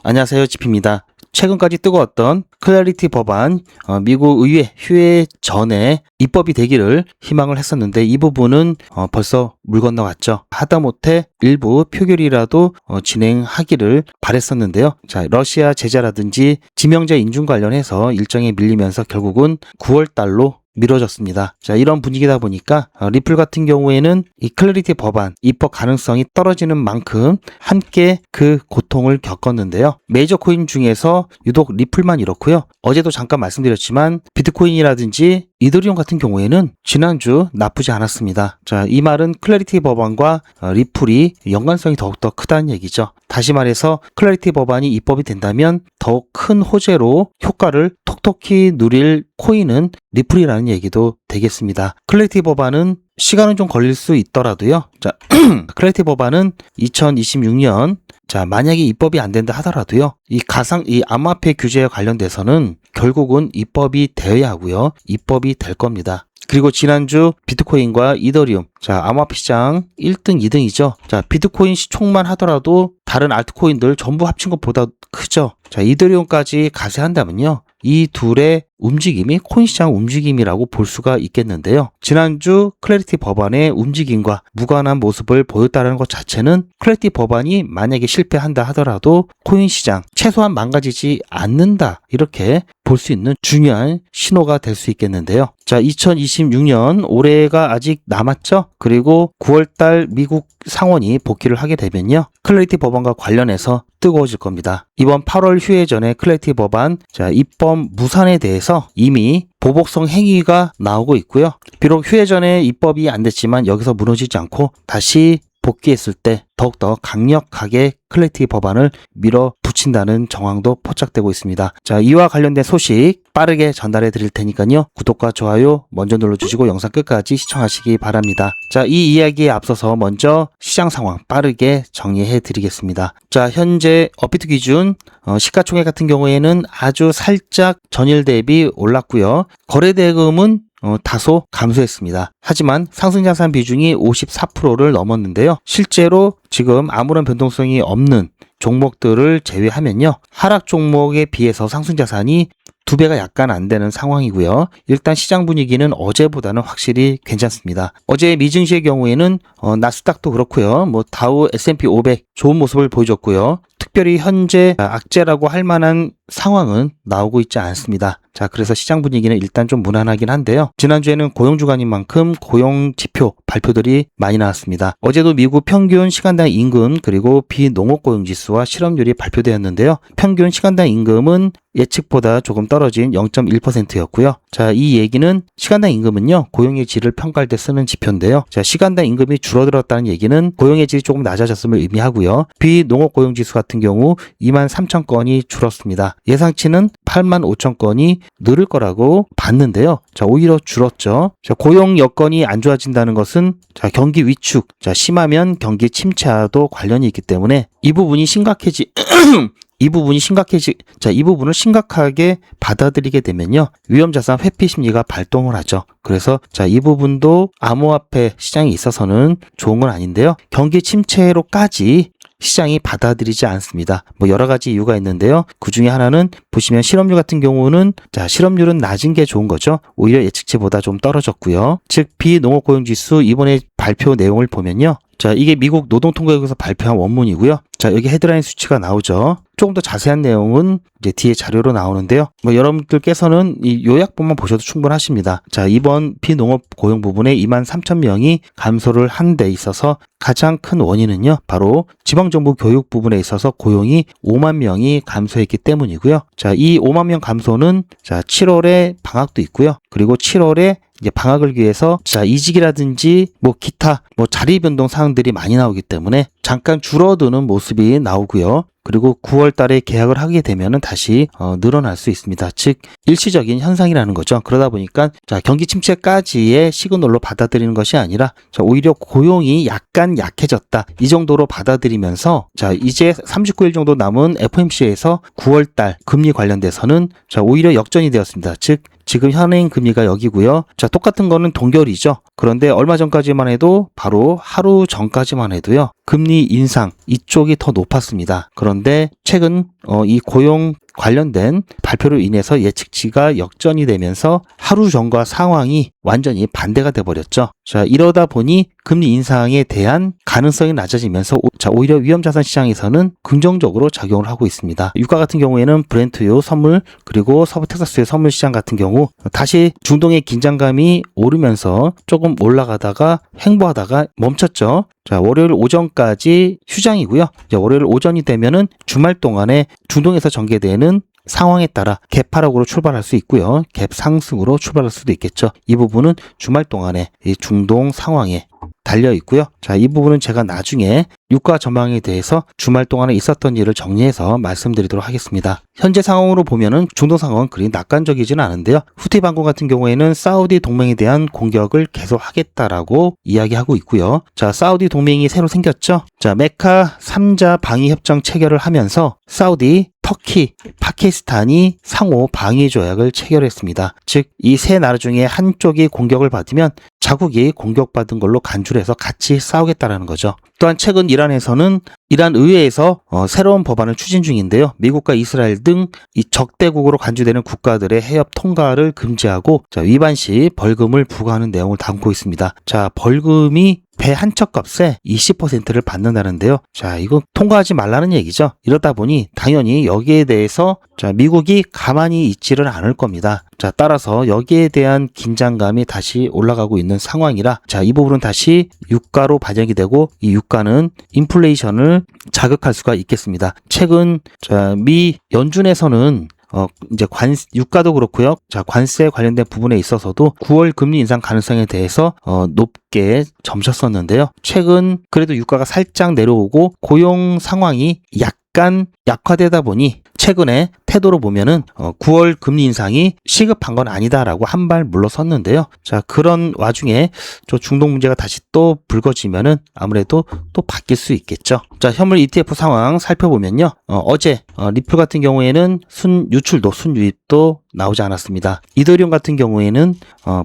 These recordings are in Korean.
안녕하세요, 지피입니다. 최근까지 뜨거웠던 클래리티 법안, 미국 의회 휴회 전에 입법이 되기를 희망을 했었는데 이 부분은 벌써 물 건너갔죠. 하다못해 일부 표결이라도 진행하기를 바랬었는데요. 자, 러시아 제재라든지 지명자 인준 관련해서 일정이 밀리면서 결국은 9월 달로 미뤄졌습니다. 자, 이런 분위기다 보니까 리플 같은 경우에는 이 클래리티 법안 입법 가능성이 떨어지는 만큼 함께 그 고통을 겪었는데요. 메이저 코인 중에서 유독 리플만 이렇고요. 어제도 잠깐 말씀드렸지만 비트코인이라든지 이더리움 같은 경우에는 지난주 나쁘지 않았습니다. 자, 이 말은 클래리티 법안과 리플이 연관성이 더욱더 크다는 얘기죠. 다시 말해서 클래리티 법안이 입법이 된다면 더욱 큰 호재로 효과를 톡톡히 누릴 코인은 리플이라는 얘기도 되겠습니다. 클래리티 법안은 시간은 좀 걸릴 수 있더라도요. 자, 클래리티 법안은 2026년 만약에 입법이 안 된다 하더라도요. 이 암호화폐 규제에 관련돼서는 결국은 입법이 되어야 하고요. 입법이 될 겁니다. 그리고 지난주 비트코인과 이더리움, 암호화폐 시장 1등, 2등이죠. 비트코인 시총만 하더라도 다른 알트코인들 전부 합친 것보다 크죠. 이더리움까지 가세한다면요. 이 둘의 움직임이 코인 시장 움직임이라고 볼 수가 있겠는데요. 지난주 클래리티 법안의 움직임과 무관한 모습을 보였다는 것 자체는 클래리티 법안이 만약에 실패한다 하더라도 코인 시장 최소한 망가지지 않는다 이렇게 볼 수 있는 중요한 신호가 될 수 있겠는데요. 2026년 올해가 아직 남았죠. 그리고 9월달 미국 상원이 복귀를 하게 되면요. 클래리티 법안과 관련해서 뜨거워질 겁니다. 이번 8월 휴회 전에 클래리티 법안 입법 무산에 대해서 이미 보복성 행위가 나오고 있고요. 비록 휴회 전에 입법이 안 됐지만 여기서 무너지지 않고 다시 복귀했을 때 더욱더 강력하게 클래리티 법안을 밀어붙인다는 정황도 포착되고 있습니다. 이와 관련된 소식 빠르게 전달해 드릴 테니까요. 구독과 좋아요 먼저 눌러주시고 영상 끝까지 시청하시기 바랍니다. 이 이야기에 앞서서 먼저 시장 상황 빠르게 정리해 드리겠습니다. 현재 업비트 기준 시가총액 같은 경우에는 아주 살짝 전일 대비 올랐고요. 거래대금은 다소 감소했습니다. 하지만 상승자산 비중이 54%를 넘었는데요. 실제로 지금 아무런 변동성이 없는 종목들을 제외하면요. 하락 종목에 비해서 상승자산이 2배가 약간 안 되는 상황이고요. 일단 시장 분위기는 어제보다는 확실히 괜찮습니다. 어제 미증시의 경우에는 나스닥도 그렇고요. 다우 S&P 500 좋은 모습을 보여줬고요. 특별히 현재 악재라고 할 만한 상황은 나오고 있지 않습니다. 그래서 시장 분위기는 일단 좀 무난하긴 한데요. 지난주에는 고용주간인 만큼 고용지표 발표들이 많이 나왔습니다. 어제도 미국 평균 시간당 임금 그리고 비농업고용지수와 실업률이 발표되었는데요. 평균 시간당 임금은 예측보다 조금 떨어진 0.1%였고요. 이 얘기는 시간당 임금은요. 고용의 질을 평가할 때 쓰는 지표인데요. 시간당 임금이 줄어들었다는 얘기는 고용의 질이 조금 낮아졌음을 의미하고요. 비농업고용지수 같은 경우 23,000건이 줄었습니다. 예상치는 85,000건이 늘을 거라고 봤는데요. 오히려 줄었죠. 고용 여건이 안 좋아진다는 것은 경기 위축, 심하면 경기 침체와도 관련이 있기 때문에 이 부분을 심각하게 받아들이게 되면요. 위험자산 회피 심리가 발동을 하죠. 그래서 이 부분도 암호화폐 시장에 있어서는 좋은 건 아닌데요. 경기 침체로까지 시장이 받아들이지 않습니다. 여러 가지 이유가 있는데요. 그 중에 하나는 보시면 실업률 같은 경우는 실업률은 낮은 게 좋은 거죠. 오히려 예측치보다 좀 떨어졌고요. 즉 비농업고용지수 이번에 발표 내용을 보면요. 이게 미국 노동통계국에서 발표한 원문이고요. 여기 헤드라인 수치가 나오죠. 조금 더 자세한 내용은 이제 뒤에 자료로 나오는데요. 여러분들께서는 이 요약본만 보셔도 충분하십니다. 이번 비농업 고용 부분에 23,000명이 감소를 한 데 있어서 가장 큰 원인은요. 바로 지방정부 교육 부분에 있어서 고용이 5만 명이 감소했기 때문이고요. 이 5만 명 감소는 7월에 방학도 있고요. 그리고 7월에 이제 방학을 위해서 이직이라든지 기타 자리 변동 사항들이 많이 나오기 때문에 잠깐 줄어드는 모습이 나오고요. 그리고 9월 달에 계약을 하게 되면은 다시 늘어날 수 있습니다. 즉 일시적인 현상이라는 거죠. 그러다 보니까 경기 침체까지의 시그널로 받아들이는 것이 아니라 오히려 고용이 약간 약해졌다. 이 정도로 받아들이면서 이제 39일 정도 남은 FOMC에서 9월 달 금리 관련돼서는 오히려 역전이 되었습니다. 즉 지금 현행 금리가 여기고요. 똑같은 거는 동결이죠. 그런데 얼마 전까지만 해도 바로 하루 전까지만 해도요. 금리 인상 이쪽이 더 높았습니다. 그런데 최근 이 고용 관련된 발표로 인해서 예측치가 역전이 되면서 하루 전과 상황이 완전히 반대가 돼버렸죠. 자, 이러다 보니 금리 인상에 대한 가능성이 낮아지면서 오히려 위험자산 시장에서는 긍정적으로 작용을 하고 있습니다. 유가 같은 경우에는 브렌트유 선물 그리고 서부 텍사스의 선물 시장 같은 경우 다시 중동의 긴장감이 오르면서 조금 올라가다가 횡보하다가 멈췄죠. 자, 월요일 오전까지 휴장이고요. 이제 월요일 오전이 되면은 주말 동안에 중동에서 전개되는 상황에 따라 갭 하락으로 출발할 수 있고요. 갭 상승으로 출발할 수도 있겠죠. 이 부분은 주말 동안에 이 중동 상황에 달려 있고요. 자, 이 부분은 제가 나중에 유가 전망에 대해서 주말 동안에 있었던 일을 정리해서 말씀드리도록 하겠습니다. 현재 상황으로 보면은 중동 상황은 그리 낙관적이지는 않은데요. 후티 반군 같은 경우에는 사우디 동맹에 대한 공격을 계속하겠다라고 이야기하고 있고요. 자, 사우디 동맹이 새로 생겼죠. 자, 메카 3자 방위 협정 체결을 하면서 사우디, 터키, 파키스탄이 상호 방위 조약을 체결했습니다. 즉, 이 세 나라 중에 한쪽이 공격을 받으면 자국이 공격받은 걸로 간주해서 같이 싸우겠다라는 거죠. 또한 최근 이란에서는 이란 의회에서 새로운 법안을 추진 중인데요. 미국과 이스라엘 등 이 적대국으로 간주되는 국가들의 해협 통과를 금지하고 위반 시 벌금을 부과하는 내용을 담고 있습니다. 자, 벌금이 배 한 척 값에 20%를 받는다는데요. 자, 이거 통과하지 말라는 얘기죠. 이러다 보니 당연히 여기에 대해서 미국이 가만히 있지를 않을 겁니다. 자, 따라서 여기에 대한 긴장감이 다시 올라가고 있는 상황이라 이 부분은 다시 유가로 반영이 되고 이 유가는 인플레이션을 자극할 수가 있겠습니다. 최근 미 연준에서는 이제 유가도 그렇고요. 자, 관세 관련된 부분에 있어서도 9월 금리 인상 가능성에 대해서 높게 점쳤었는데요. 최근 그래도 유가가 살짝 내려오고 고용 상황이 약간 약화되다 보니 최근에 태도로 보면은 9월 금리 인상이 시급한 건 아니다라고 한 발 물러섰는데요. 자, 그런 와중에 저 중동 문제가 다시 또 불거지면은 아무래도 또 바뀔 수 있겠죠. 자, 현물 ETF 상황 살펴보면요. 어제 리플 같은 경우에는 순유출도 순유입도 나오지 않았습니다. 이더리움 같은 경우에는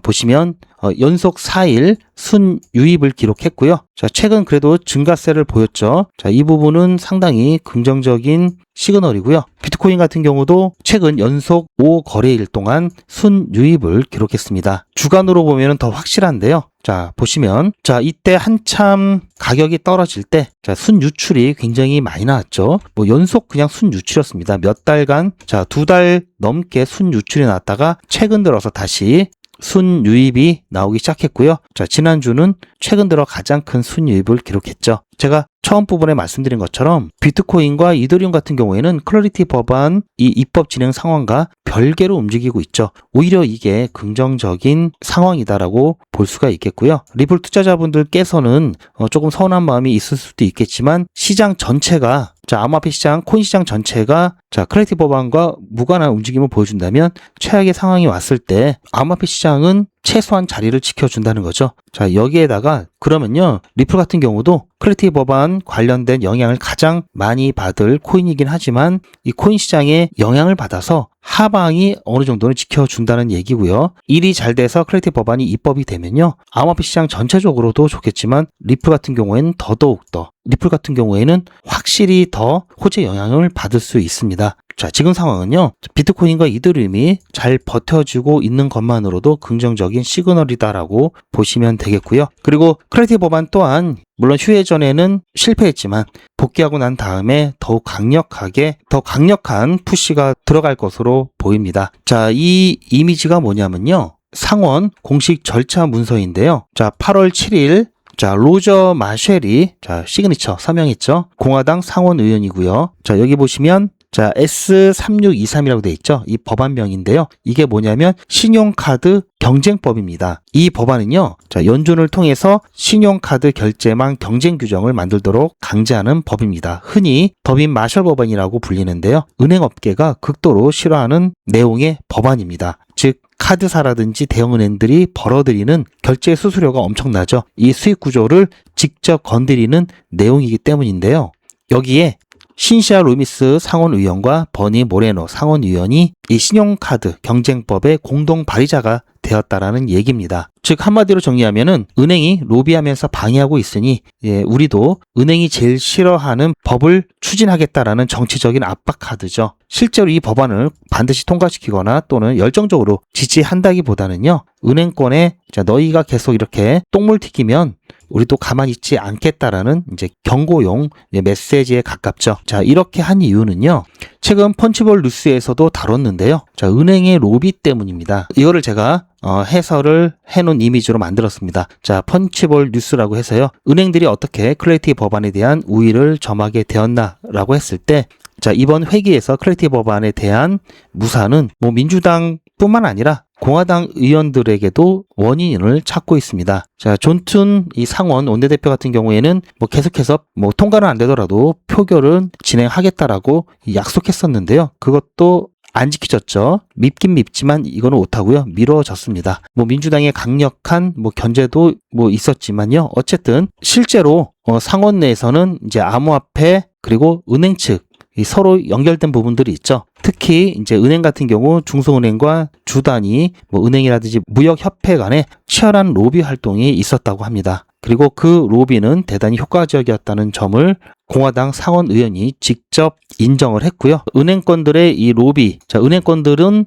보시면 연속 4일 순유입을 기록했고요. 자, 최근 그래도 증가세를 보였죠. 자, 이 부분은 상당히 긍정적인 시그널이고요. 비트코인 같은 경우도 최근 연속 5거래일 동안 순유입을 기록했습니다. 주간으로 보면 더 확실한데요. 자, 보시면 이때 한참 가격이 떨어질 때 순유출이 굉장히 많이 나왔죠. 연속 그냥 순유출이었습니다. 몇 달간 2달 넘게 순유출이 나왔다가 최근 들어서 다시 순유입이 나오기 시작했고요. 자, 지난주는 최근 들어 가장 큰 순유입을 기록했죠. 제가 처음 부분에 말씀드린 것처럼 비트코인과 이더리움 같은 경우에는 클래리티 법안 이 입법 진행 상황과 별개로 움직이고 있죠. 오히려 이게 긍정적인 상황이다라고 볼 수가 있겠고요. 리플 투자자분들께서는 조금 서운한 마음이 있을 수도 있겠지만 시장 전체가 암호화폐 시장, 코인 시장 전체가 클래리티 법안과 무관한 움직임을 보여준다면 최악의 상황이 왔을 때 암호화폐 시장은 최소한 자리를 지켜준다는 거죠. 자, 여기에다가 그러면요. 리플 같은 경우도 클래리티 법안 관련된 영향을 가장 많이 받을 코인이긴 하지만 이 코인 시장에 영향을 받아서 하방이 어느 정도는 지켜준다는 얘기고요. 일이 잘 돼서 클래리티 법안이 입법이 되면요. 암호화폐 시장 전체적으로도 좋겠지만 리플 같은 경우에는 더더욱더 리플 같은 경우에는 확실히 더 호재 영향을 받을 수 있습니다. 자, 지금 상황은요. 비트코인과 이더리움이 잘 버텨주고 있는 것만으로도 긍정적인 시그널이다라고 보시면 되겠고요. 그리고 클래리티 법안 또한 물론 휴회 전에는 실패했지만 복귀하고 난 다음에 더욱 강력하게 더 강력한 푸시가 들어갈 것으로 보입니다. 자, 이 이미지가 뭐냐면요. 상원 공식 절차 문서인데요. 자, 8월 7일 로저 마쉘이 시그니처 서명했죠. 공화당 상원 의원이고요. 자, 여기 보시면 S3623이라고 되어 있죠. 이 법안명인데요. 이게 뭐냐면 신용카드 경쟁법입니다. 이 법안은요. 연준을 통해서 신용카드 결제망 경쟁 규정을 만들도록 강제하는 법입니다. 흔히 더빈 마셜 법안이라고 불리는데요. 은행업계가 극도로 싫어하는 내용의 법안입니다. 즉 카드사라든지 대형은행들이 벌어들이는 결제 수수료가 엄청나죠. 이 수익 구조를 직접 건드리는 내용이기 때문인데요. 여기에 신시아 루미스 상원의원과 버니 모레노 상원의원이 이 신용카드 경쟁법의 공동 발의자가 되었다라는 얘기입니다. 즉 한마디로 정리하면은 은행이 로비하면서 방해하고 있으니 우리도 은행이 제일 싫어하는 법을 추진하겠다라는 정치적인 압박 카드죠. 실제로 이 법안을 반드시 통과시키거나 또는 열정적으로 지지한다기보다는요. 은행권에 너희가 계속 이렇게 똥물 튀기면 우리도 가만히 있지 않겠다라는 이제 경고용 메시지에 가깝죠. 자, 이렇게 한 이유는요. 최근 펀치볼 뉴스에서도 다뤘는데요. 자, 은행의 로비 때문입니다. 이거를 제가 해설을 해놓은 이미지로 만들었습니다. 자, 펀치볼 뉴스라고 해서요. 은행들이 어떻게 클래리티 법안에 대한 우위를 점하게 되었나라고 했을 때 자, 이번 회기에서 클래리티 법안에 대한 무사는 민주당뿐만 아니라 공화당 의원들에게도 원인을 찾고 있습니다. 자, 존슨 이 상원 원내대표 같은 경우에는 계속해서 통과는 안 되더라도 표결은 진행하겠다라고 약속했었는데요. 그것도 안 지켜졌죠. 밉긴 밉지만 이거는 못하고요. 미뤄졌습니다. 민주당의 강력한 견제도 있었지만요. 어쨌든 실제로 상원 내에서는 이제 암호화폐 그리고 은행 측 서로 연결된 부분들이 있죠. 특히 이제 은행 같은 경우 중소은행과 주단위 은행이라든지 무역협회 간에 치열한 로비 활동이 있었다고 합니다. 그리고 그 로비는 대단히 효과적이었다는 점을 공화당 상원 의원이 직접 인정을 했고요. 은행권들의 이 로비, 자, 은행권들은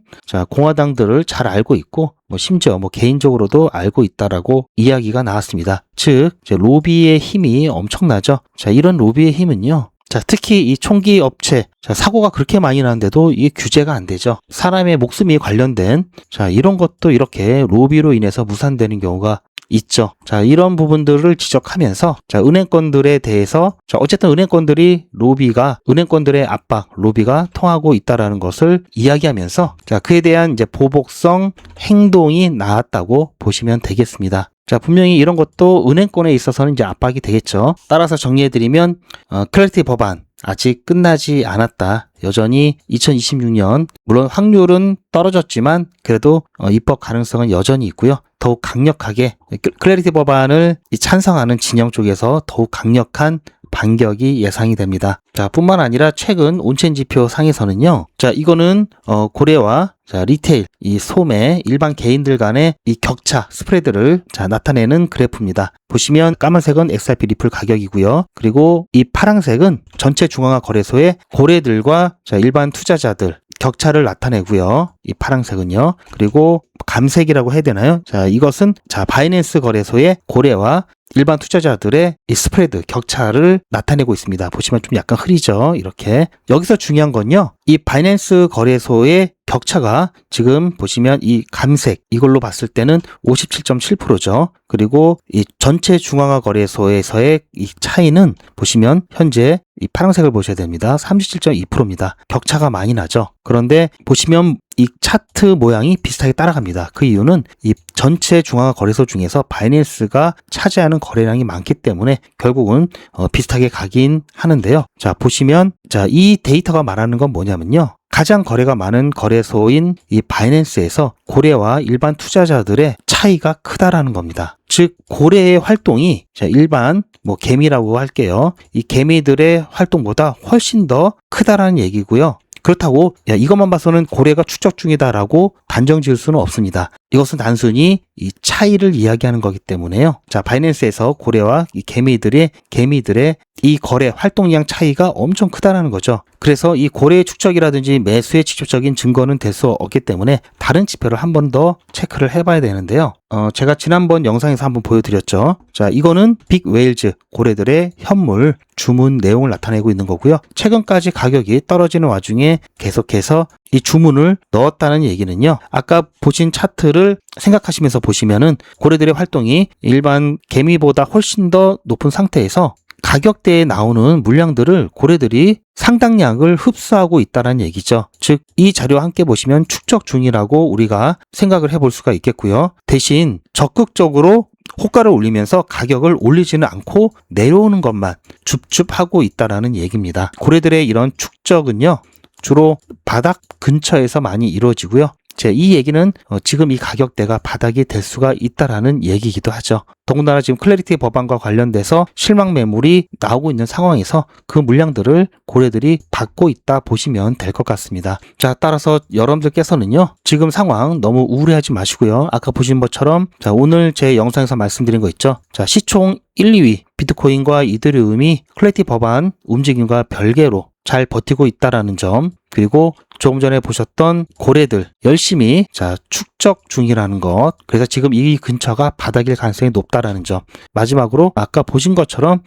공화당들을 잘 알고 있고 심지어 개인적으로도 알고 있다라고 이야기가 나왔습니다. 즉, 로비의 힘이 엄청나죠. 자, 이런 로비의 힘은요. 자, 특히 이 총기 업체, 사고가 그렇게 많이 나는데도 이게 규제가 안 되죠. 사람의 목숨이 관련된, 이런 것도 이렇게 로비로 인해서 무산되는 경우가 있죠. 자, 이런 부분들을 지적하면서, 은행권들에 대해서, 어쨌든 은행권들이 은행권들의 압박, 로비가 통하고 있다라는 것을 이야기하면서, 그에 대한 이제 보복성 행동이 나왔다고 보시면 되겠습니다. 자, 분명히 이런 것도 은행권에 있어서는 이제 압박이 되겠죠. 따라서 정리해드리면, 클래리티 법안 아직 끝나지 않았다. 여전히 2026년, 물론 확률은 떨어졌지만 그래도 입법 가능성은 여전히 있고요. 더욱 강력하게 클래리티 법안을 찬성하는 진영 쪽에서 더욱 강력한 반격이 예상이 됩니다. 자, 뿐만 아니라 최근 온체인 지표 상에서는요. 자, 이거는 고래와 리테일, 이 소매, 일반 개인들 간의 이 격차, 스프레드를 나타내는 그래프입니다. 보시면 까만색은 XRP 리플 가격이고요. 그리고 이 파란색은 전체 중앙화 거래소의 고래들과 일반 투자자들 격차를 나타내고요. 이 파란색은요. 그리고 감색이라고 해야 되나요? 자, 이것은 바이낸스 거래소의 고래와 일반 투자자들의 이 스프레드 격차를 나타내고 있습니다. 보시면 좀 약간 흐리죠. 이렇게. 여기서 중요한 건요. 이 바이낸스 거래소의 격차가 지금 보시면 이 감색 이걸로 봤을 때는 57.7%죠. 그리고 이 전체 중앙화 거래소에서의 이 차이는 보시면 현재 이 파란색을 보셔야 됩니다. 37.2%입니다. 격차가 많이 나죠. 그런데 보시면 이 차트 모양이 비슷하게 따라갑니다. 그 이유는 이 전체 중앙화 거래소 중에서 바이낸스가 차지하는 거래량이 많기 때문에 결국은 비슷하게 가긴 하는데요. 자, 보시면 이 데이터가 말하는 건 뭐냐면요. 가장 거래가 많은 거래소인 이 바이낸스에서 고래와 일반 투자자들의 차이가 크다라는 겁니다. 즉 고래의 활동이 일반 개미라고 할게요. 이 개미들의 활동보다 훨씬 더 크다라는 얘기고요. 그렇다고 이것만 봐서는 고래가 추적 중이다라고 단정 지을 수는 없습니다. 이것은 단순히 이 차이를 이야기하는 거기 때문에요. 자, 바이낸스에서 고래와 이 개미들의 이 거래 활동량 차이가 엄청 크다라는 거죠. 그래서 이 고래의 축적이라든지 매수의 직접적인 증거는 될 수 없기 때문에 다른 지표를 한 번 더 체크를 해봐야 되는데요. 제가 지난번 영상에서 한번 보여드렸죠. 자, 이거는 빅 웨일즈 고래들의 현물 주문 내용을 나타내고 있는 거고요. 최근까지 가격이 떨어지는 와중에 계속해서 이 주문을 넣었다는 얘기는요. 아까 보신 차트를 생각하시면서 보시면은 고래들의 활동이 일반 개미보다 훨씬 더 높은 상태에서 가격대에 나오는 물량들을 고래들이 상당량을 흡수하고 있다는 얘기죠. 즉, 이 자료와 함께 보시면 축적 중이라고 우리가 생각을 해볼 수가 있겠고요. 대신 적극적으로 호가를 올리면서 가격을 올리지는 않고 내려오는 것만 줍줍하고 있다는 얘기입니다. 고래들의 이런 축적은요. 주로 바닥 근처에서 많이 이루어지고요. 이 얘기는 지금 이 가격대가 바닥이 될 수가 있다라는 얘기이기도 하죠. 더군다나 지금 클래리티 법안과 관련돼서 실망 매물이 나오고 있는 상황에서 그 물량들을 고래들이 받고 있다 보시면 될 것 같습니다. 자, 따라서 여러분들께서는요, 지금 상황 너무 우울해하지 마시고요. 아까 보신 것처럼 자, 오늘 제 영상에서 말씀드린 거 있죠. 자, 시총 1, 2위 비트코인과 이더리움이 클래리티 법안 움직임과 별개로 잘 버티고 있다라는 점, 그리고 조금 전에 보셨던 고래들 열심히 축적 중이라는 것, 그래서 지금 이 근처가 바닥일 가능성이 높다라는 점, 마지막으로 아까 보신 것처럼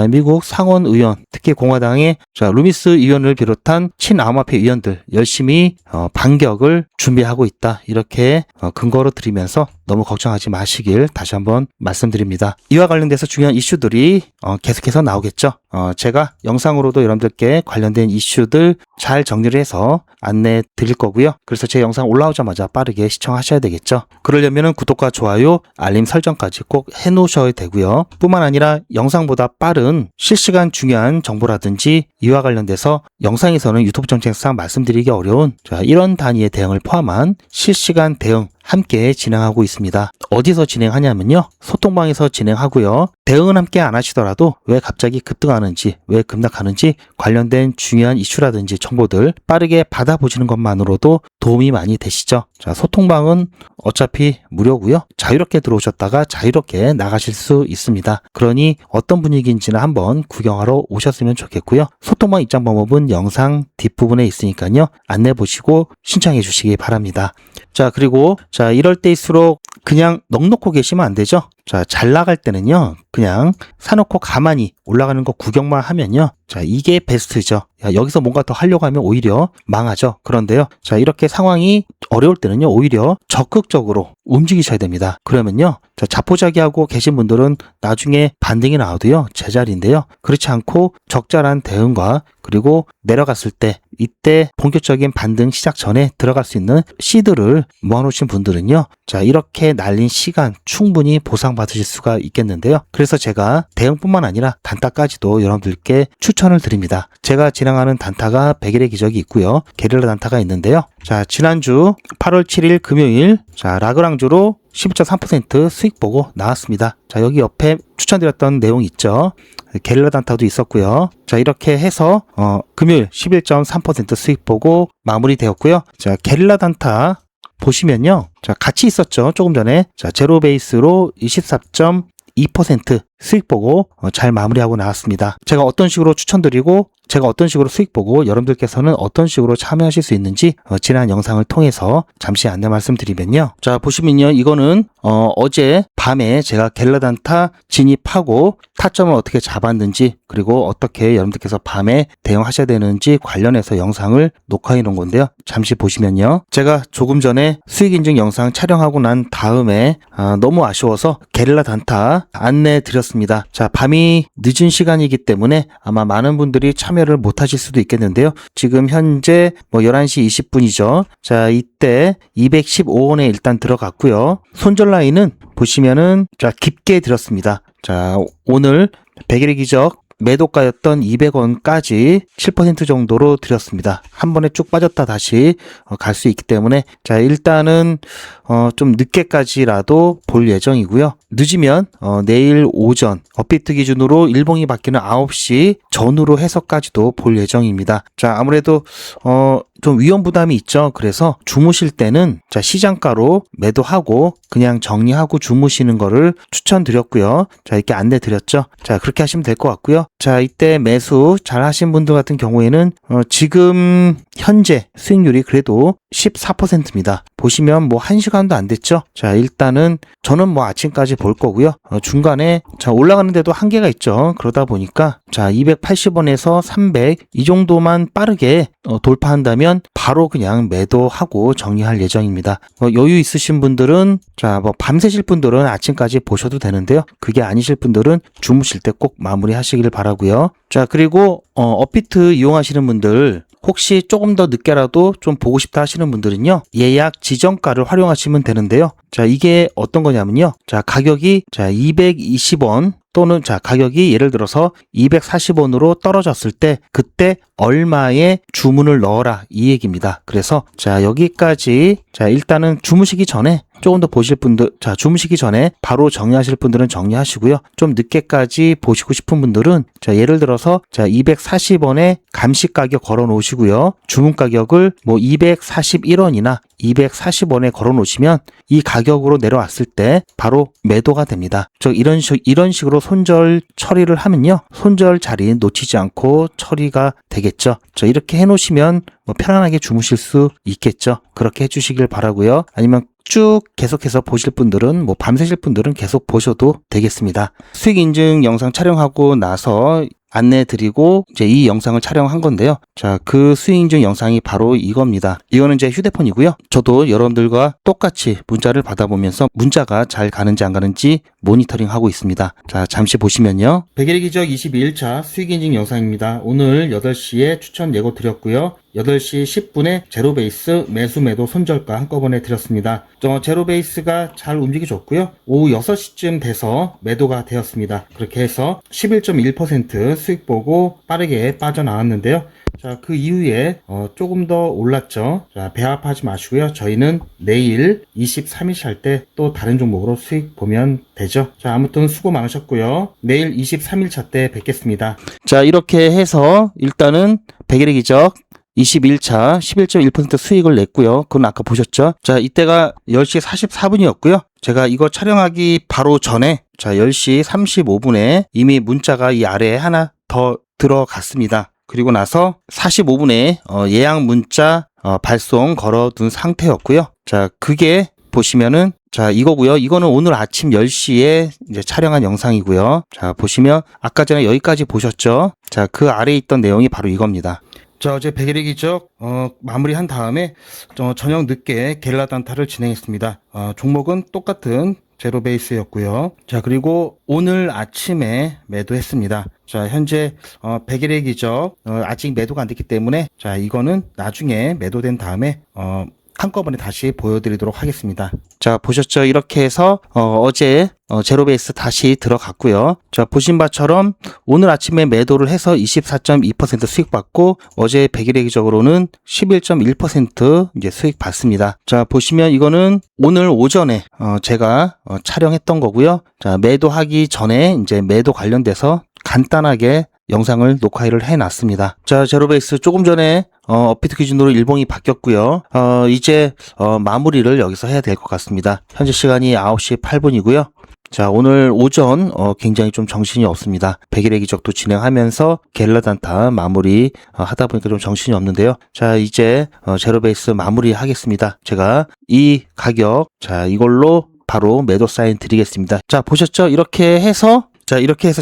미국 상원 의원, 특히 공화당의 루미스 의원을 비롯한 친암호화폐 의원들 열심히 반격을 준비하고 있다, 이렇게 근거로 드리면서 너무 걱정하지 마시길 다시 한번 말씀드립니다. 이와 관련돼서 중요한 이슈들이 계속해서 나오겠죠. 제가 영상으로도 여러분들께 관련된 이슈들 잘 정리를 해서 안내 드릴 거고요. 그래서 제 영상 올라오자마자 빠르게 시청하셔야 되겠죠. 그러려면 구독과 좋아요, 알림 설정까지 꼭 해놓으셔야 되고요. 뿐만 아니라 영상보다 빠른 실시간 중요한 정보라든지 이와 관련돼서 영상에서는 유튜브 정책상 말씀드리기 어려운 이런 단위의 대응을 포함한 실시간 대응 함께 진행하고 있습니다. 어디서 진행하냐면요, 소통방에서 진행하고요. 대응은 함께 안 하시더라도 왜 갑자기 급등하는지, 왜 급락하는지 관련된 중요한 이슈라든지 정보들 빠르게 받아보시는 것만으로도 도움이 많이 되시죠. 소통방은 어차피 무료고요. 자유롭게 들어오셨다가 자유롭게 나가실 수 있습니다. 그러니 어떤 분위기인지는 한번 구경하러 오셨으면 좋겠고요. 소통방 입장 방법은 영상 뒷부분에 있으니까요. 안내 보시고 신청해 주시기 바랍니다. 그리고 이럴 때일수록 그냥 넋놓고 계시면 안 되죠. 잘 나갈 때는요, 그냥 사놓고 가만히 올라가는 거 구경만 하면요, 이게 베스트죠. 여기서 뭔가 더 하려고 하면 오히려 망하죠. 그런데요, 이렇게 상황이 어려울 때는요, 오히려 적극적으로 움직이셔야 됩니다. 그러면요, 자포자기하고 계신 분들은 나중에 반등이 나와도요, 제자리인데요, 그렇지 않고 적절한 대응과 그리고 내려갔을 때 이때 본격적인 반등 시작 전에 들어갈 수 있는 시드를 모아놓으신 분들은요, 이렇게 날린 시간 충분히 보상받으실 수가 있겠는데요. 그래서 제가 대응뿐만 아니라 단타까지도 여러분들께 추천을 드립니다. 제가 진행하는 단타가 100일의 기적이 있고요. 게릴라 단타가 있는데요. 지난주 8월 7일 금요일 라그랑주로 11.3% 수익 보고 나왔습니다. 여기 옆에 추천드렸던 내용 있죠. 게릴라 단타도 있었고요. 이렇게 해서 금요일 11.3% 수익 보고 마무리되었고요. 게릴라 단타 보시면요, 같이 있었죠. 조금 전에 제로 베이스로 24.2% 수익 보고 잘 마무리하고 나왔습니다. 제가 어떤 식으로 추천드리고 제가 어떤 식으로 수익 보고 여러분들께서는 어떤 식으로 참여하실 수 있는지 지난 영상을 통해서 잠시 안내 말씀드리면요. 보시면요, 이거는 어제 밤에 제가 게릴라 단타 진입하고 타점을 어떻게 잡았는지, 그리고 어떻게 여러분들께서 밤에 대응하셔야 되는지 관련해서 영상을 녹화해 놓은 건데요. 잠시 보시면요, 제가 조금 전에 수익 인증 영상 촬영하고 난 다음에 너무 아쉬워서 게릴라 단타 안내 드렸습니다. 밤이 늦은 시간이기 때문에 아마 많은 분들이 참여를 못 하실 수도 있겠는데요. 지금 현재 11시 20분이죠. 이때 215원에 일단 들어갔고요. 손절 라인은 보시면은 깊게 들었습니다. 오늘 100일의 기적 매도가였던 200원까지 7% 정도로 드렸습니다. 한 번에 쭉 빠졌다 다시 갈 수 있기 때문에 일단은 좀 늦게까지라도 볼 예정이고요. 늦으면 내일 오전 업비트 기준으로 일봉이 바뀌는 9시 전후로 해서까지도 볼 예정입니다. 아무래도 좀 위험 부담이 있죠. 그래서 주무실 때는 시장가로 매도하고 그냥 정리하고 주무시는 거를 추천드렸고요. 이렇게 안내 드렸죠. 그렇게 하시면 될 것 같고요. 이때 매수 잘 하신 분들 같은 경우에는 지금 현재 수익률이 그래도 14%입니다. 보시면 1시간도 안 됐죠. 일단은 저는 아침까지 볼 거고요. 중간에 올라가는데도 한계가 있죠. 그러다 보니까 280원에서 300 이 정도만 빠르게 돌파한다면 바로 그냥 매도하고 정리할 예정입니다. 여유 있으신 분들은 밤새실 분들은 아침까지 보셔도 되는데요. 그게 아니실 분들은 주무실 때 꼭 마무리 하시길 바라고요. 그리고 업비트 이용하시는 분들 혹시 조금 더 늦게라도 좀 보고 싶다 하시는 분들은요, 예약 지정가를 활용하시면 되는데요. 자, 이게 어떤 거냐면요. 자, 가격이 220원 또는 가격이 예를 들어서 240원으로 떨어졌을 때 그때 얼마에 주문을 넣어라 이 얘기입니다. 그래서 여기까지 일단은 주무시기 전에 조금 더 보실 분들, 주무시기 전에 바로 정리하실 분들은 정리하시고요. 좀 늦게까지 보시고 싶은 분들은 예를 들어서 240원에 감시 가격 걸어 놓으시고요. 주문 가격을 뭐 241원이나 240원에 걸어 놓으시면 이 가격으로 내려왔을 때 바로 매도가 됩니다. 이런 식으로 손절 처리를 하면요, 손절 자리 놓치지 않고 처리가 되겠죠. 이렇게 해 놓으시면 뭐 편안하게 주무실 수 있겠죠. 그렇게 해 주시길 바라고요. 아니면 쭉 계속해서 보실 분들은, 뭐 밤새실 분들은 계속 보셔도 되겠습니다. 수익 인증 영상 촬영하고 나서 안내 드리고 이제 이 영상을 촬영한 건데요. 그 수익 인증 영상이 바로 이겁니다. 이거는 제 휴대폰이고요. 저도 여러분들과 똑같이 문자를 받아보면서 문자가 잘 가는지 안 가는지 모니터링 하고 있습니다. 잠시 보시면요. 백일의 기적 22일차 수익 인증 영상입니다. 오늘 8시에 추천 예고 드렸고요. 8시 10분에 제로베이스 매수 매도 손절가 한꺼번에 드렸습니다. 제로베이스가 잘 움직여줬고요. 오후 6시쯤 돼서 매도가 되었습니다. 그렇게 해서 11.1% 수익 보고 빠르게 빠져나왔는데요. 그 이후에 조금 더 올랐죠. 배합하지 마시고요. 저희는 내일 23일차 할 때 또 다른 종목으로 수익 보면 되죠. 아무튼 수고 많으셨고요. 내일 23일차 때 뵙겠습니다. 이렇게 해서 일단은 백일의 기적 21차 11.1% 수익을 냈고요. 그건 아까 보셨죠? 이때가 10시 44분이었고요. 제가 이거 촬영하기 바로 전에 10시 35분에 이미 문자가 이 아래에 하나 더 들어갔습니다. 그리고 나서 45분에 예약 문자 발송 걸어둔 상태였고요. 그게 보시면은 이거고요. 이거는 오늘 아침 10시에 이제 촬영한 영상이고요. 보시면 아까 전에 여기까지 보셨죠? 그 아래에 있던 내용이 바로 이겁니다. 어제 백일의 기적 마무리한 다음에 저녁 늦게 게릴라 단타를 진행했습니다. 종목은 똑같은 제로베이스였고요. 그리고 오늘 아침에 매도했습니다. 현재 백일의 기적 아직 매도가 안 됐기 때문에 이거는 나중에 매도된 다음에 한꺼번에 다시 보여드리도록 하겠습니다. 보셨죠? 이렇게 해서 어제 제로베이스 다시 들어갔고요. 보신 바처럼 오늘 아침에 매도를 해서 24.2% 수익 받고 어제 백일의 기적으로는 11.1% 이제 수익 받습니다. 보시면 이거는 오늘 오전에 제가 촬영했던 거고요. 매도하기 전에 이제 매도 관련돼서 간단하게 영상을 녹화를 해놨습니다. 제로베이스 조금 전에 업비트 기준으로 일봉이 바뀌었고요. 이제 마무리를 여기서 해야 될 것 같습니다. 현재 시간이 9시 8분이고요. 오늘 오전 굉장히 좀 정신이 없습니다. 백일의 기적도 진행하면서 게릴라 단타 마무리 하다 보니까 좀 정신이 없는데요. 이제 제로베이스 마무리 하겠습니다. 제가 이 가격 이걸로 바로 매도 사인 드리겠습니다. 보셨죠? 이렇게 해서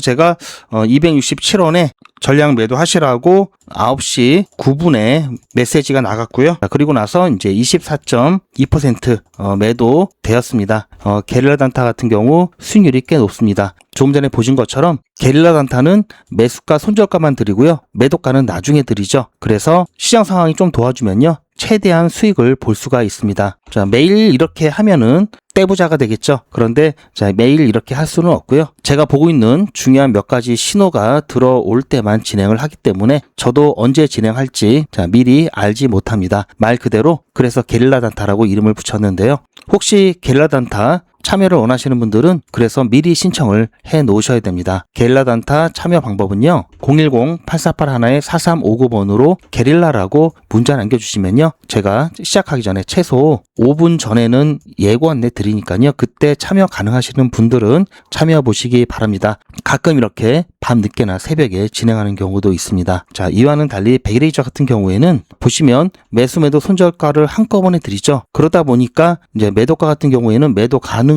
제가 267원에 전량 매도 하시라고 9시 9분에 메시지가 나갔고요. 그리고 나서 이제 24.2% 매도 되었습니다. 게릴라 단타 같은 경우 수익률이 꽤 높습니다. 조금 전에 보신 것처럼 게릴라 단타는 매수가 손절가만 드리고요. 매도가는 나중에 드리죠. 그래서 시장 상황이 좀 도와주면요, 최대한 수익을 볼 수가 있습니다. 매일 이렇게 하면은 떼부자가 되겠죠. 그런데 매일 이렇게 할 수는 없고요. 제가 보고 있는 중요한 몇 가지 신호가 들어올 때만 진행을 하기 때문에 저도 언제 진행할지 미리 알지 못합니다. 말 그대로 그래서 게릴라 단타라고 이름을 붙였는데요. 혹시 게릴라 단타 참여를 원하시는 분들은 그래서 미리 신청을 해 놓으셔야 됩니다. 게릴라 단타 참여 방법은요, 010-8481-4359번으로 게릴라라고 문자 남겨주시면요, 제가 시작하기 전에 최소 5분 전에는 예고 안내 드리니까요, 그때 참여 가능하시는 분들은 참여 보시기 바랍니다. 가끔 이렇게 밤늦게나 새벽에 진행하는 경우도 있습니다. 이와는 달리 백일의 기적 같은 경우에는 보시면 매수 매도 손절가를 한꺼번에 드리죠. 그러다 보니까 이제 매도가 같은 경우에는 매도 가능한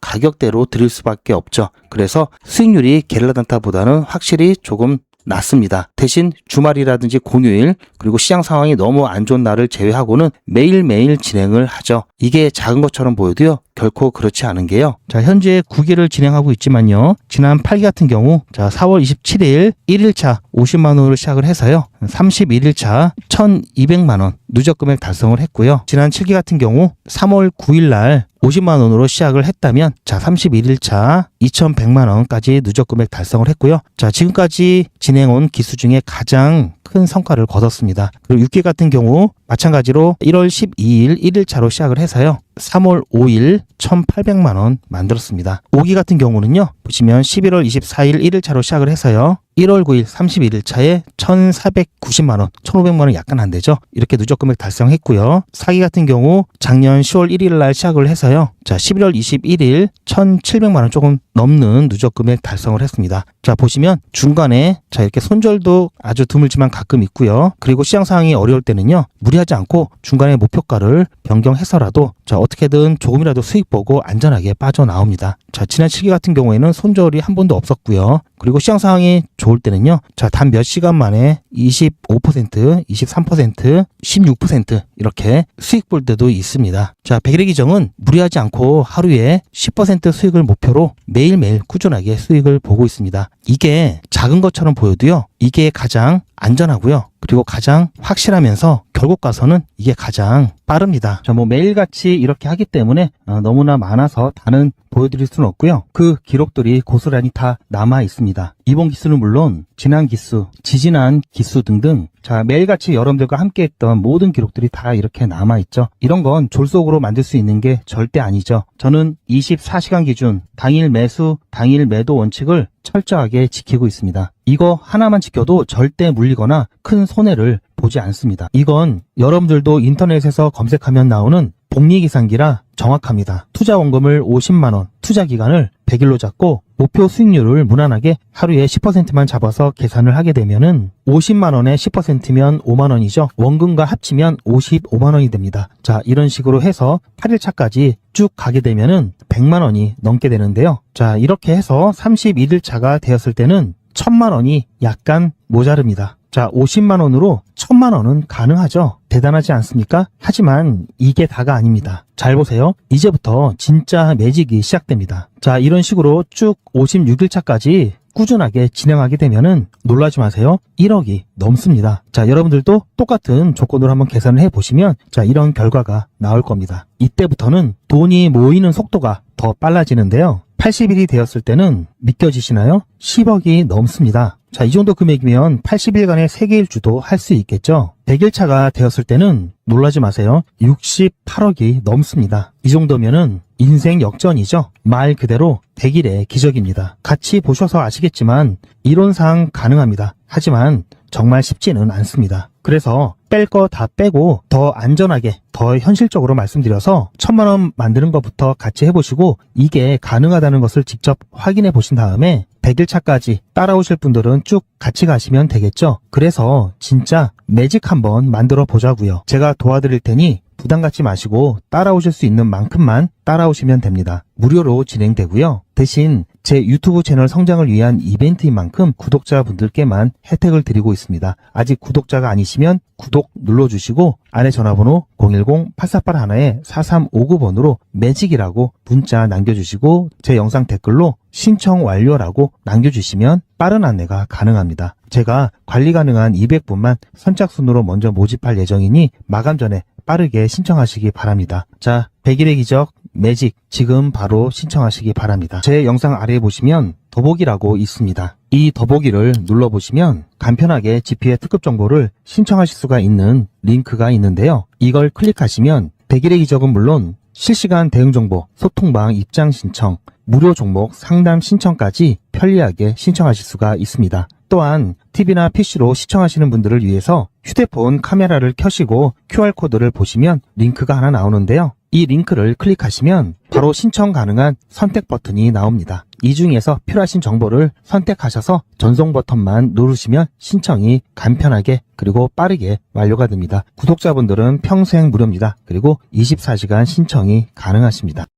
가격대로 드릴 수밖에 없죠. 그래서 수익률이 게릴라 단타보다는 확실히 조금 낮습니다. 대신 주말이라든지 공휴일 그리고 시장 상황이 너무 안 좋은 날을 제외하고는 매일매일 진행을 하죠. 이게 작은 것처럼 보여도요, 결코 그렇지 않은 게요. 자, 현재 9기를 진행하고 있지만요. 지난 8기 같은 경우, 자, 4월 27일 1일차 50만 원으로 시작을 해서요. 31일차 1,200만 원 누적 금액 달성을 했고요. 지난 7기 같은 경우 3월 9일 날 50만 원으로 시작을 했다면, 자, 31일차 2,100만 원까지 누적 금액 달성을 했고요. 자, 지금까지 진행온 기수 중에 가장 큰 성과를 거뒀습니다. 그리고 6기 같은 경우 마찬가지로 1월 12일 1일차로 시작을 해서요. 3월 5일 1,800만 원 만들었습니다. 5기 같은 경우는요. 보시면 11월 24일 1일차로 시작을 해서요. 1월 9일 31일차에 1,490만 원, 1,500만 원 약간 안 되죠. 이렇게 누적 금액 달성했고요. 4기 같은 경우 작년 10월 1일 날 시작을 해서요. 자, 11월 21일 1,700만 원 조금 넘는 누적 금액 달성을 했습니다. 자, 보시면 중간에 자, 이렇게 손절도 아주 드물지만 가끔 있고요. 그리고 시장 상황이 어려울 때는요. 무리하지 않고 중간에 목표가를 변경해서라도 자, 어떻게든 조금이라도 수익 보고 안전하게 빠져나옵니다. 자, 지난 7기 같은 경우에는 손절이 한 번도 없었고요. 그리고 시장 상황이 좋을 때는요. 자, 단 몇 시간 만에 25%, 23%, 16% 이렇게 수익 볼 때도 있습니다. 자, 백일의 기정은 무리하지 않고 하루에 10% 수익을 목표로 매일매일 꾸준하게 수익을 보고 있습니다. 이게 작은 것처럼 보여도요. 이게 가장 안전하고요. 그리고 가장 확실하면서 결국 가서는 이게 가장 빠릅니다. 자, 뭐 매일같이 이렇게 하기 때문에 너무나 많아서 다는 보여드릴 수는 없고요. 그 기록들이 고스란히 다 남아 있습니다. 이번 기수는 물론 지난 기수, 지지난 기수 등등 자, 매일같이 여러분들과 함께 했던 모든 기록들이 다 이렇게 남아 있죠. 이런 건 졸속으로 만들 수 있는 게 절대 아니죠. 저는 24시간 기준 당일 매수, 당일 매도 원칙을 철저하게 지키고 있습니다. 이거 하나만 지켜도 절대 물리거나 큰 손해를 보지 않습니다. 이건 여러분들도 인터넷에서 검색하면 나오는 복리계산기라 정확합니다. 투자 원금을 50만원, 투자 기간을 100일로 잡고 목표 수익률을 무난하게 하루에 10%만 잡아서 계산을 하게 되면은 50만원에 10%면 5만원이죠. 원금과 합치면 55만원이 됩니다. 자, 이런 식으로 해서 8일차까지 쭉 가게 되면은 100만원이 넘게 되는데요. 자, 이렇게 해서 31일차가 되었을 때는 1000만원이 약간 모자릅니다. 자, 50만원으로 1000만원은 가능하죠. 대단하지 않습니까? 하지만 이게 다가 아닙니다. 잘 보세요. 이제부터 진짜 매직이 시작됩니다. 자, 이런 식으로 쭉 56일차까지 꾸준하게 진행하게 되면은 놀라지 마세요. 1억이 넘습니다. 자, 여러분들도 똑같은 조건으로 한번 계산을 해보시면 자, 이런 결과가 나올 겁니다. 이때부터는 돈이 모이는 속도가 더 빨라지는데요. 80일이 되었을 때는 믿겨지시나요? 10억이 넘습니다. 자, 이 정도 금액이면 80일간의 세계일주도 할 수 있겠죠? 100일차가 되었을 때는 놀라지 마세요. 68억이 넘습니다. 이 정도면은 인생 역전이죠. 말 그대로 100일의 기적입니다. 같이 보셔서 아시겠지만 이론상 가능합니다. 하지만 정말 쉽지는 않습니다. 그래서 뺄 거 다 빼고 더 안전하게 더 현실적으로 말씀드려서 1000만원 만드는 것부터 같이 해보시고 이게 가능하다는 것을 직접 확인해 보신 다음에 100일차까지 따라오실 분들은 쭉 같이 가시면 되겠죠. 그래서 진짜 매직 한번 만들어 보자고요. 제가 도와드릴 테니 부담 갖지 마시고 따라오실 수 있는 만큼만 따라오시면 됩니다. 무료로 진행되고요. 대신 제 유튜브 채널 성장을 위한 이벤트인 만큼 구독자분들께만 혜택을 드리고 있습니다. 아직 구독자가 아니시면 구독 눌러주시고 안에 전화번호 010-8481-4359번으로 매직이라고 문자 남겨주시고 제 영상 댓글로 신청 완료라고 남겨주시면 빠른 안내가 가능합니다. 제가 관리 가능한 200분만 선착순으로 먼저 모집할 예정이니 마감 전에 빠르게 신청하시기 바랍니다. 자, 100일의 기적 매직 지금 바로 신청하시기 바랍니다. 제 영상 아래에 보시면 더보기라고 있습니다. 이 더보기를 눌러보시면 간편하게 GP의 특급 정보를 신청하실 수가 있는 링크가 있는데요. 이걸 클릭하시면 100일의 기적은 물론 실시간 대응 정보, 소통방 입장 신청, 무료 종목 상담 신청까지 편리하게 신청하실 수가 있습니다. 또한 TV나 PC로 시청하시는 분들을 위해서 휴대폰 카메라를 켜시고 QR코드를 보시면 링크가 하나 나오는데요. 이 링크를 클릭하시면 바로 신청 가능한 선택 버튼이 나옵니다. 이 중에서 필요하신 정보를 선택하셔서 전송 버튼만 누르시면 신청이 간편하게 그리고 빠르게 완료가 됩니다. 구독자분들은 평생 무료입니다. 그리고 24시간 신청이 가능하십니다.